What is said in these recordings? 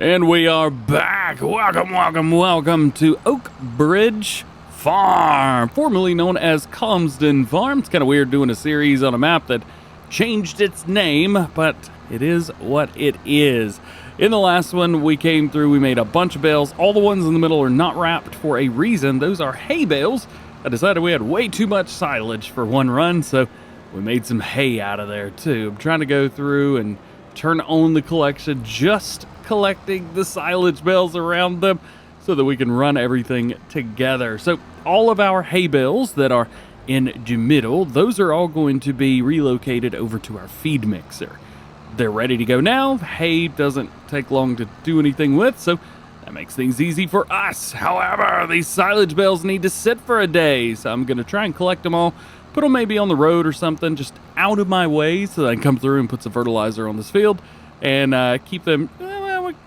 And we are back. Welcome to Oak Bridge Farm, formerly known as Comsden Farm. It's kind of weird doing a series on a map that changed its name, but it is what it is. In the last one we came through, we made a bunch of bales. All the ones in the middle are not wrapped for a reason. Those are hay bales. I decided we had way too much silage for one run, so we made some hay out of there too. I'm trying to go through and turn on the collection, just collecting the silage bales around them so that we can run everything together. So all of our hay bales that are in the middle, those are all going to be relocated over to our feed mixer. They're ready to go now. Hay doesn't take long to do anything with, so that makes things easy for us. However, these silage bales need to sit for a day, so I'm going to try and collect them all, put them maybe on the road or something, just out of my way so that I can come through and put some fertilizer on this field and keep them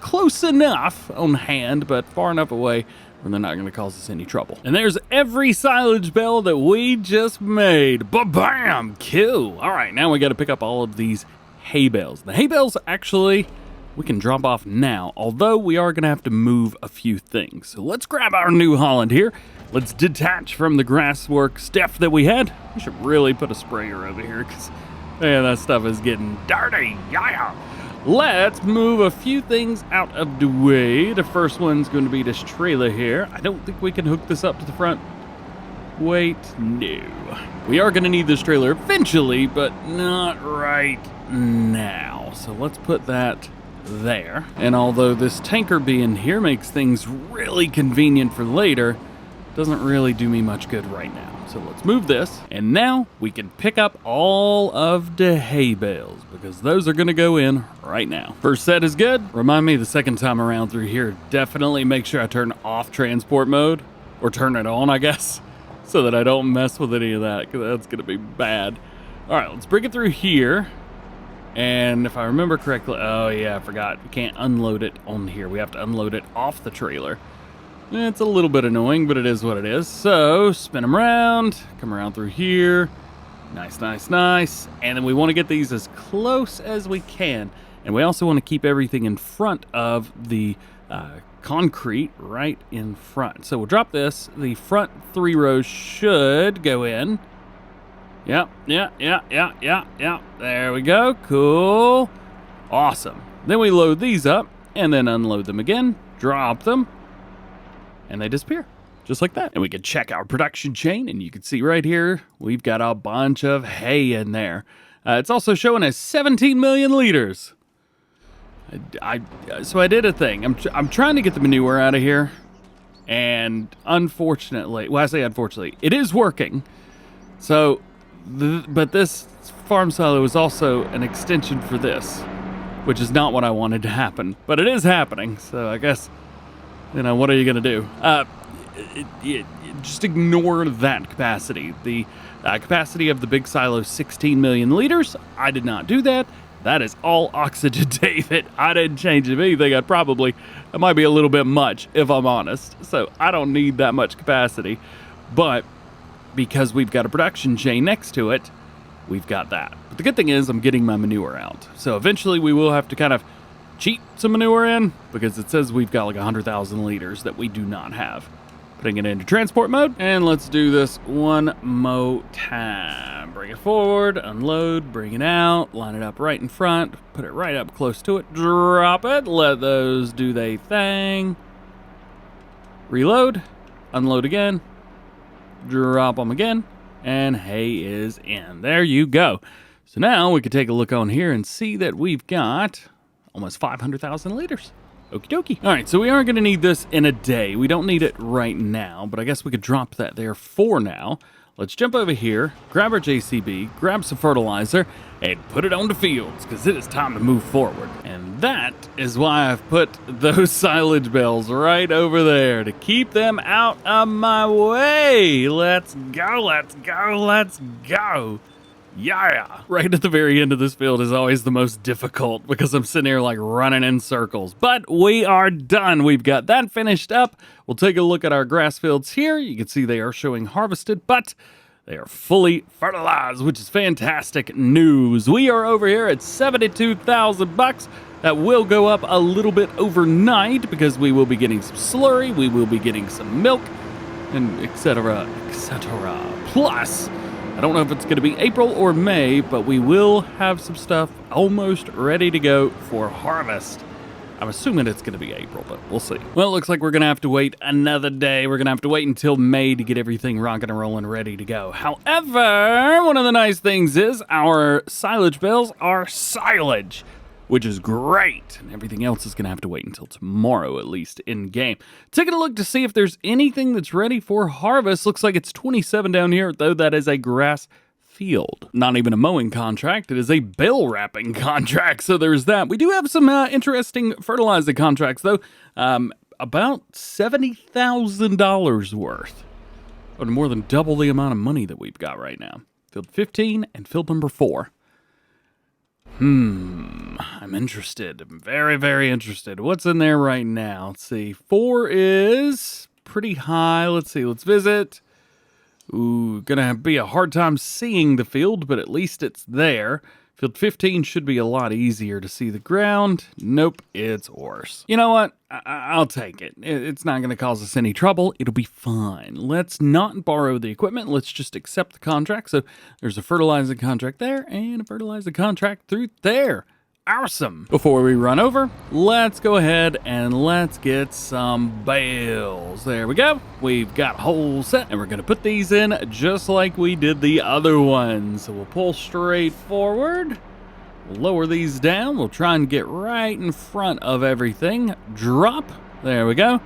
close enough on hand, but far enough away where they're not going to cause us any trouble. And there's every silage bale that we just made. Ba-bam! Cool. All right, now we got to pick up all of these hay bales. The hay bales, actually, we can drop off now, although we are going to have to move a few things. So let's grab our New Holland here. Let's detach from the grasswork stuff that we had. We should really put a sprayer over here because, man, that stuff is getting dirty. Yeah. Let's move a few things out of the way. The first one's going to be this trailer here. I don't think we can hook this up to the front. Wait, no. We are going to need this trailer eventually, but not right now. So let's put that there. And although this tanker being here makes things really convenient for later, doesn't really do me much good right now. So let's move this, and now we can pick up all of the hay bales because those are gonna go in right now. First set is good. Remind me the second time around through here, definitely make sure I turn off transport mode, or turn it on, I guess, so that I don't mess with any of that, because that's gonna be bad. All right, let's bring it through here. And if I remember correctly, oh yeah, I forgot. We can't unload it on here. We have to unload it off the trailer. It's a little bit annoying, but it is what it is. So, spin them around, come around through here. Nice, nice, nice. And then we want to get these as close as we can. And we also want to keep everything in front of the concrete right in front. So we'll drop this. The front 3 rows should go in. Yep. There we go. Cool. Awesome. Then we load these up and then unload them again. Drop them. And they disappear, just like that. And we can check our production chain, and you can see right here, we've got a bunch of hay in there. It's also showing as 17 million liters. So I did a thing. I'm trying to get the manure out of here, and unfortunately, well, I say unfortunately, it is working. So, but this farm silo is also an extension for this, which is not what I wanted to happen, but it is happening. So I guess, you know, what are you going to do? Just ignore that capacity. The capacity of the big silo is 16 million liters. I did not do that. That is all oxygen, David. I didn't change anything. It might be a little bit much, if I'm honest. So I don't need that much capacity. But because we've got a production chain next to it, we've got that. But the good thing is I'm getting my manure out. So eventually we will have to kind of cheat some manure in, because it says we've got like 100,000 liters that we do not have. Putting it into transport mode, and let's do this one more time. Bring it forward, unload, bring it out, line it up right in front, put it right up close to it, drop it, let those do their thing. Reload, unload again, drop them again, and hay is in. There you go. So now we can take a look on here and see that we've got almost 500,000 liters. Okie dokie. All right, so we are going to need this in a day. We don't need it right now, but I guess we could drop that there for now. Let's jump over here, grab our JCB, grab some fertilizer, and put it on the fields, because it is time to move forward. And that is why I've put those silage bales right over there, to keep them out of my way. Let's go, let's go, let's go. Yeah! Right at the very end of this field is always the most difficult because I'm sitting here like running in circles. But we are done. We've got that finished up. We'll take a look at our grass fields here. You can see they are showing harvested, but they are fully fertilized, which is fantastic news. We are over here at $72,000. That will go up a little bit overnight because we will be getting some slurry, we will be getting some milk, and etc., etc. Plus, I don't know if it's going to be April or May, but we will have some stuff almost ready to go for harvest. I'm assuming it's going to be April, but we'll see. Well, it looks like we're going to have to wait another day. We're going to have to wait until May to get everything rocking and rolling ready to go. However, one of the nice things is our silage bales are silage, which is great. And everything else is going to have to wait until tomorrow, at least in game. Taking a look to see if there's anything that's ready for harvest. Looks like it's 27 down here, though that is a grass field. Not even a mowing contract. It is a bale wrapping contract. So there's that. We do have some interesting fertilizer contracts, though. About $70,000 worth. Or more than double the amount of money that we've got right now. Field 15 and field number 4. I'm interested. I'm very, very interested. What's in there right now? Let's see. 4 is pretty high. Let's see. Let's visit. Ooh, gonna be a hard time seeing the field, but at least it's there. Field 15 should be a lot easier to see the ground. Nope, it's worse. You know what? I'll take it. It's not going to cause us any trouble. It'll be fine. Let's not borrow the equipment. Let's just accept the contract. So there's a fertilizer contract there and a fertilizer contract through there. Awesome. Before we run over, let's go ahead and let's get some bales. There we go. We've got a whole set, and we're going to put these in just like we did the other ones. So we'll pull straight forward. We'll lower these down. We'll try and get right in front of everything. Drop. There we go.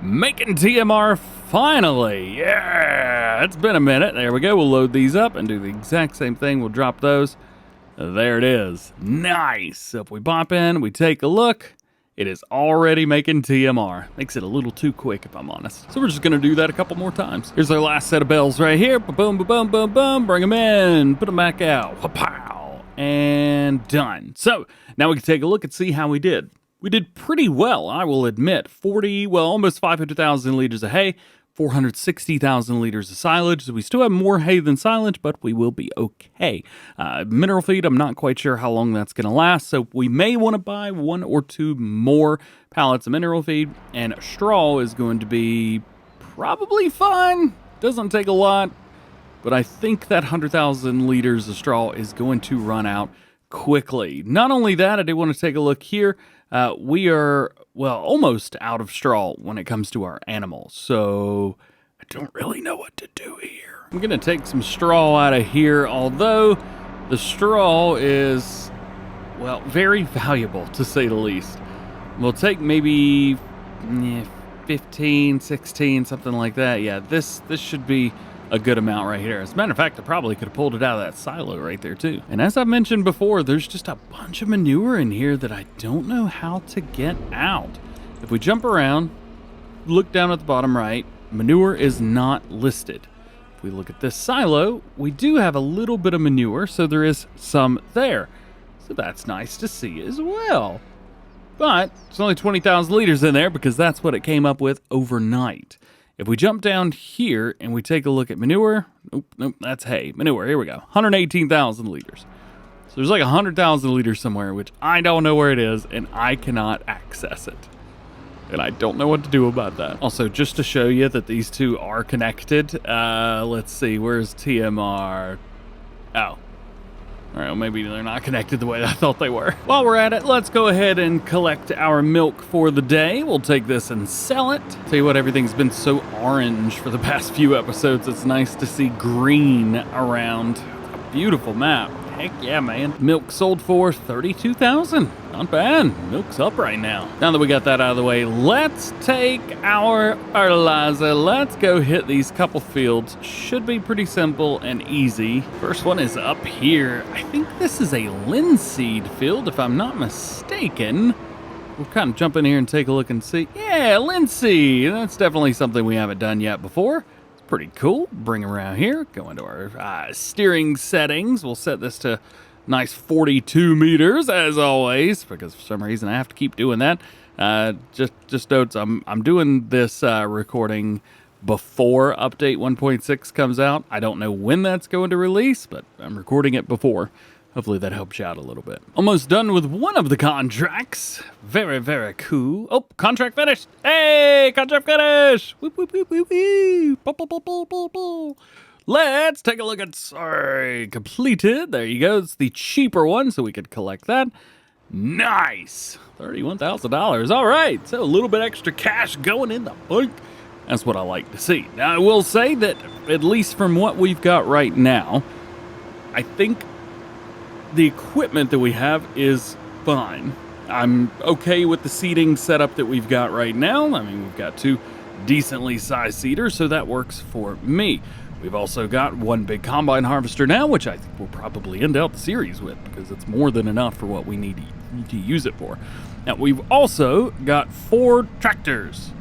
Making TMR finally. Yeah, it's been a minute. There we go. We'll load these up and do the exact same thing. We'll drop those. There it is. Nice. So if we pop in, we take a look, it is already making TMR. Makes it a little too quick, if I'm honest. So we're just going to do that a couple more times. Here's our last set of bells right here. Boom, boom, boom, boom, boom. Bring them in. Put them back out. Pow. And done. So now we can take a look and see how we did. We did pretty well, I will admit. Almost 500,000 liters of hay. 460,000 liters of silage. So we still have more hay than silage, but we will be okay. Mineral feed, I'm not quite sure how long that's going to last, so we may want to buy 1 or 2 more pallets of mineral feed, and straw is going to be probably fine. Doesn't take a lot, but I think that 100,000 liters of straw is going to run out quickly. Not only that, I do want to take a look here. We are, almost out of straw when it comes to our animals, so I don't really know what to do here. I'm going to take some straw out of here, although the straw is, very valuable, to say the least. We'll take maybe 15, 16, something like that. Yeah, this should be a good amount right here. As a matter of fact, I probably could have pulled it out of that silo right there too. And as I mentioned before, there's just a bunch of manure in here that I don't know how to get out. If we jump around, look down at the bottom right, manure is not listed. If we look at this silo, we do have a little bit of manure, so there is some there. So that's nice to see as well. But it's only 20,000 liters in there because that's what it came up with overnight. If we jump down here and we take a look at manure, nope, that's hay. Manure, here we go, 118,000 liters. So there's like 100,000 liters somewhere, which I don't know where it is, and I cannot access it. And I don't know what to do about that. Also, just to show you that these two are connected, let's see, where's TMR? Oh. All right, well, maybe they're not connected the way I thought they were. While we're at it, let's go ahead and collect our milk for the day. We'll take this and sell it. Tell you what, everything's been so orange for the past few episodes. It's nice to see green around. A beautiful map. Heck yeah, man. Milk sold for 32,000. Not bad. Milk's up right now. Now that we got that out of the way, let's take our fertilizer. Let's go hit these couple fields. Should be pretty simple and easy. First one is up here. I think this is a linseed field, if I'm not mistaken. We'll kind of jump in here and take a look and see. Yeah, linseed. That's definitely something we haven't done yet before. Pretty cool. Bring around here, go into our steering settings. We'll set this to nice 42 meters as always, because for some reason I have to keep doing that. Just notes, I'm doing this recording before update 1.6 comes out. I don't know when that's going to release, but I'm recording it before. Hopefully that helps you out a little bit. Almost done with one of the contracts. Very, very cool. Oh, contract finished. Hey, contract finished. Whoop, whoop, whoop, whoop, whoop. Boop, boop, boop, boop, boop, boop. Let's take a look at, sorry, completed. There you go. It's the cheaper one, so we could collect that. Nice. $31,000. All right. So a little bit extra cash going in the bank. That's what I like to see. Now, I will say that, at least from what we've got right now, I think the equipment that we have is fine. I'm okay with the seating setup that we've got right now. I mean, we've got 2 decently sized seaters, so that works for me. We've also got 1 big combine harvester now, which I think we'll probably end out the series with because it's more than enough for what we need to use it for. Now, we've also got 4 tractors.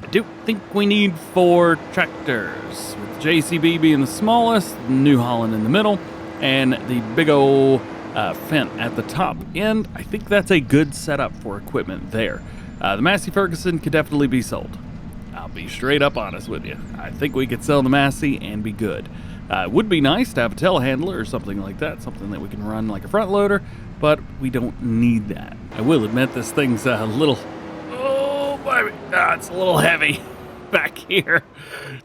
I do think we need 4 tractors, with JCB being the smallest, New Holland in the middle, and the big old Fendt at the top end. I think that's a good setup for equipment there. The Massey Ferguson could definitely be sold. I'll be straight up honest with you. I think we could sell the Massey and be good. It would be nice to have a telehandler or something like that, something that we can run like a front loader, but we don't need that. I will admit this thing's a little, oh baby, it's a little heavy back here.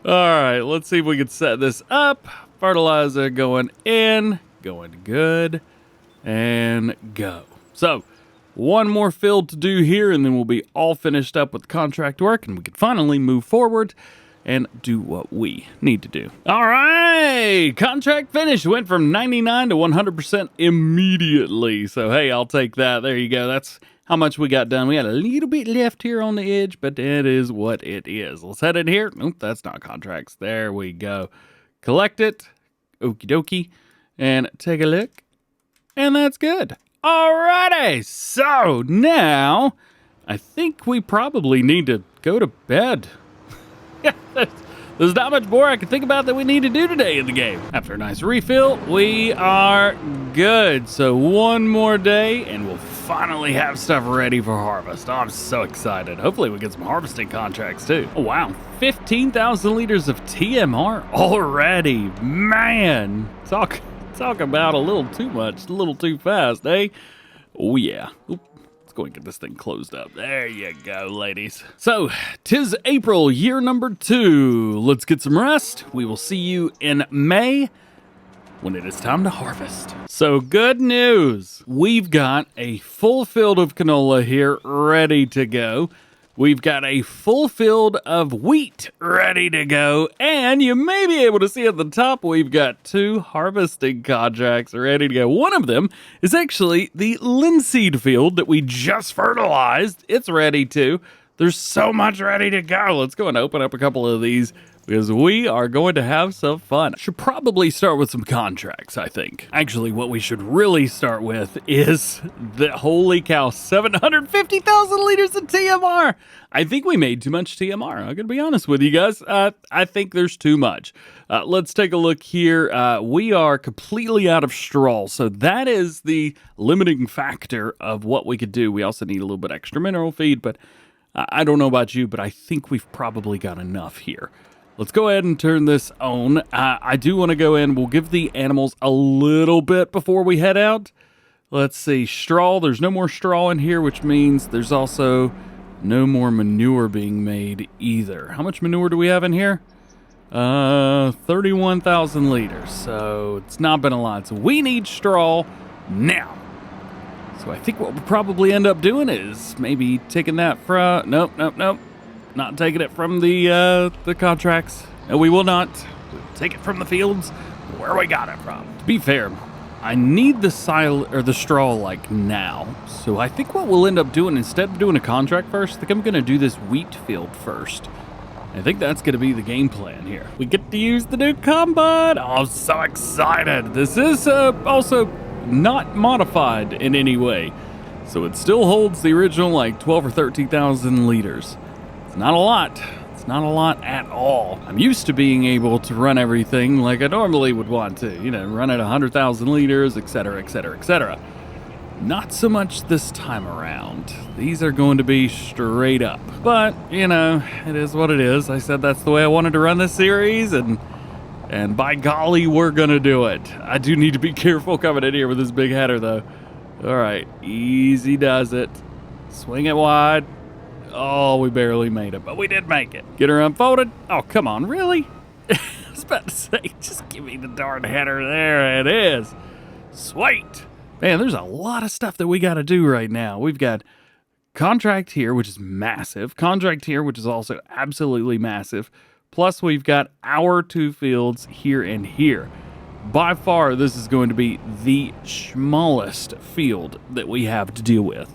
All right, let's see if we can set this up. Fertilizer going in, going good, and go. So, 1 more field to do here, and then we'll be all finished up with contract work, and we can finally move forward and do what we need to do. All right, contract finish. Went from 99 to 100% immediately. So, hey, I'll take that. There you go. That's how much we got done. We had a little bit left here on the edge, but it is what it is. Let's head in here. Nope, that's not contracts. There we go. Collect it, okie dokie, and take a look, and that's good. Alrighty, so now I think we probably need to go to bed. There's not much more I can think about that we need to do today in the game. After a nice refill, we are good. So 1 more day, and we'll finally have stuff ready for harvest. Oh, I'm so excited. Hopefully we get some harvesting contracts too. Oh, wow. 15,000 liters of TMR already. Man, talk about a little too much, a little too fast, eh? Oh, yeah. Oop. Let's go and get this thing closed up. There you go, ladies. So, 'tis April, year number 2. Let's get some rest. We will see you in May when it is time to harvest. So, good news. We've got a full field of canola here ready to go. We've got a full field of wheat ready to go, and you may be able to see at the top we've got 2 harvesting contracts ready to go. One of them is actually the linseed field that we just fertilized. It's ready too. There's so much ready to go. Let's go and open up a couple of these because we are going to have some fun. Should probably start with some contracts, I think. Actually, what we should really start with is the, holy cow, 750,000 liters of TMR. I think we made too much TMR. I'm going to be honest with you guys. I think there's too much. Let's take a look here. We are completely out of straw, so that is the limiting factor of what we could do. We also need a little bit extra mineral feed, but I don't know about you, but I think we've probably got enough here. Let's go ahead and turn this on. I do want to go in. We'll give the animals a little bit before we head out. Let's see. Straw. There's no more straw in here, which means there's also no more manure being made either. How much manure do we have in here? 31,000 liters. So it's not been a lot. So we need straw now. So I think what we'll probably end up doing is maybe taking that from... Nope. Not taking it from the contracts. No, we will not. We'll take it from the fields where we got it from. To be fair, I need the straw like now. So I think what we'll end up doing, instead of doing a contract first, I think I'm going to do this wheat field first. I think that's going to be the game plan here. We get to use the new combine. Oh, I'm so excited. This is also not modified in any way. So it still holds the original like 12 or 13,000 liters. It's not a lot. It's not a lot at all. I'm used to being able to run everything like I normally would want to. You know, run at 100,000 liters, etc., etc., etc. Not so much this time around. These are going to be straight up. But, you know, it is what it is. I said that's the way I wanted to run this series, and And by golly, we're gonna do it. I do need to be careful coming in here with this big header, though. All right, easy does it. Swing it wide. Oh, we barely made it, but we did make it. Get her unfolded. Oh, come on, really? I was about to say, just give me the darn header. There it is. Sweet. Man, there's a lot of stuff that we got to do right now. We've got contract here, which is massive. Contract here, which is also absolutely massive. Plus, we've got our 2 fields here and here. By far, this is going to be the smallest field that we have to deal with,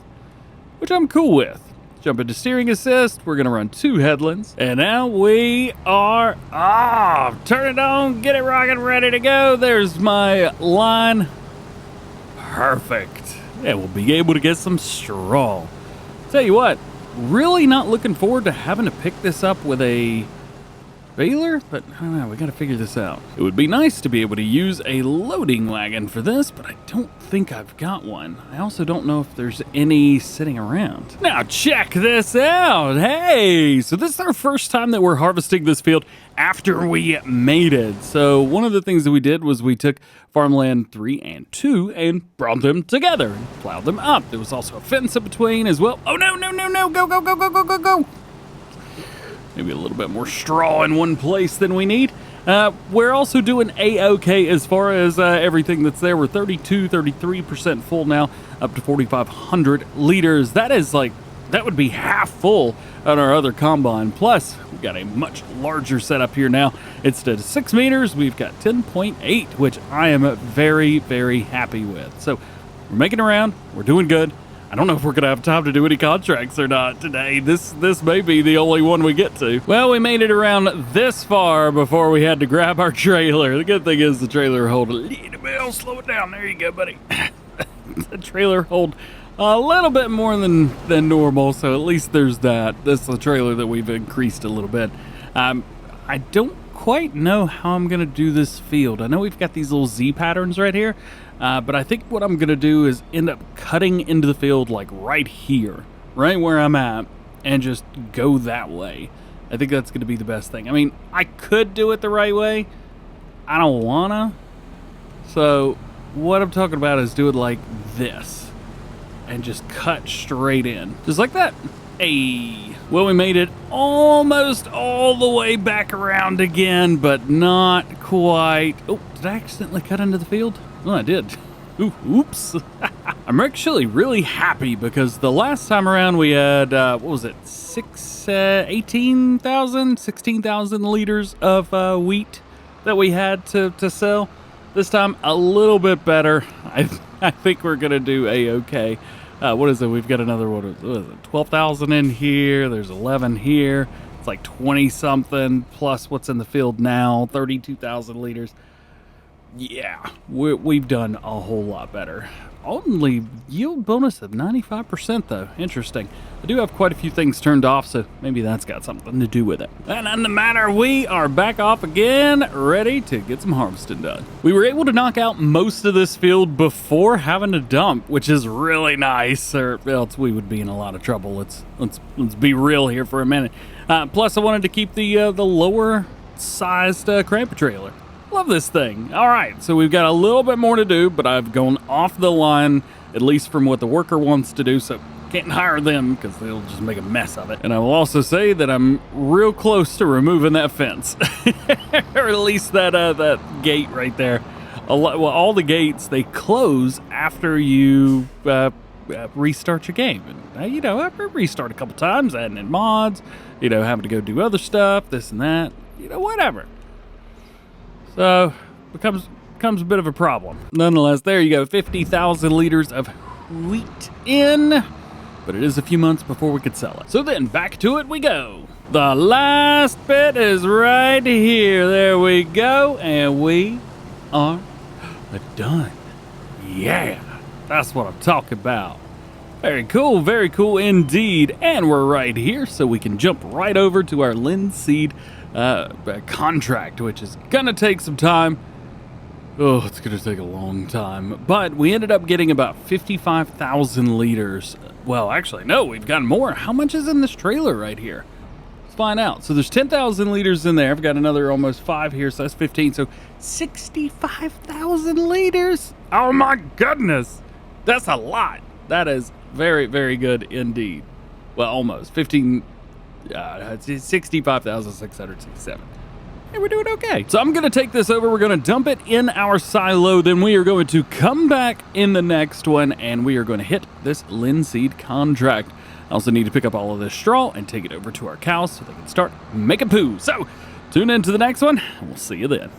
which I'm cool with. Jump into steering assist. We're going to run 2 headlands. And now we are off. Turn it on. Get it rocking. Ready to go. There's my line. Perfect. And we'll be able to get some straw. Tell you what, really not looking forward to having to pick this up with a baler, but I don't know, we gotta figure this out. It would be nice to be able to use a loading wagon for this, but I don't think I've got one. I also don't know if there's any sitting around. Now check this out. Hey, so this is our first time that we're harvesting this field after we made it. So one of the things that we did was we took farmland 3 and 2 and brought them together and plowed them up. There was also a fence in between as well. Oh, no, go. Maybe a little bit more straw in one place than we need. We're also doing A-OK as far as everything that's there. We're 33% full now, up to 4,500 liters. That is like, that would be half full on our other combine. Plus, we've got a much larger setup here now. Instead of 6 meters, we've got 10.8, which I am very, very happy with. So we're making around, we're doing good. I don't know if we're going to have time to do any contracts or not today. This may be the only one we get to. Well, we made it around this far before we had to grab our trailer. The good thing is the trailer hold a little bit. I'll slow it down. There you go, buddy. The trailer hold a little bit more than normal, so at least there's that. This is the trailer that we've increased a little bit. I don't quite know how I'm going to do this field. I know we've got these little Z patterns right here. But I think what I'm going to do is end up cutting into the field like right here, right where I'm at, and just go that way. I think that's going to be the best thing. I mean, I could do it the right way. I don't want to. So what I'm talking about is do it like this and just cut straight in. Just like that. Hey. Well, we made it almost all the way back around again, but not quite. Oh, did I accidentally cut into the field? Oh, I did. Oops. I'm actually really happy because the last time around we had, what was it, 16,000 liters of wheat that we had to sell. This time, a little bit better. I think we're going to do A-OK. What is it? We've got another, what is it, 12,000 in here. There's 11 here. It's like 20-something plus what's in the field now, 32,000 liters. Yeah, we've done a whole lot better. Only yield bonus of 95% though. Interesting. I do have quite a few things turned off, so maybe that's got something to do with it. And on the matter, we are back off again, ready to get some harvesting done. We were able to knock out most of this field before having to dump, which is really nice, or else we would be in a lot of trouble. Let's be real here for a minute. Plus, I wanted to keep the lower sized cramper trailer. Love this thing. All right, so we've got a little bit more to do, but I've gone off the line, at least from what the worker wants to do, so can't hire them because they'll just make a mess of it. And I will also say that I'm real close to removing that fence, or at least that gate right there. All the gates, they close after you restart your game. And, you know, I restart a couple times, adding in mods, you know, having to go do other stuff, this and that, you know, whatever. So, becomes a bit of a problem. Nonetheless, there you go, 50,000 liters of wheat in, but it is a few months before we could sell it. So then, back to it we go. The last bit is right here. There we go, and we are done. Yeah, that's what I'm talking about. Very cool indeed. And we're right here, so we can jump right over to our linseed contract, which is gonna take some time. Oh, it's gonna take a long time. But we ended up getting about 55,000 liters. Well, actually, no, we've gotten more. How much is in this trailer right here? find out. So there's 10,000 liters in there. I've got another almost 5 here, so that's 15. So 65,000 liters. Oh my goodness. That's a lot. That is very, very good indeed. Well, almost 15, 65,667. And we're doing okay. So I'm going to take this over. We're going to dump it in our silo. Then we are going to come back in the next one, and we are going to hit this linseed contract. I also need to pick up all of this straw and take it over to our cows so they can start making poo. So tune in to the next one, and we'll see you then.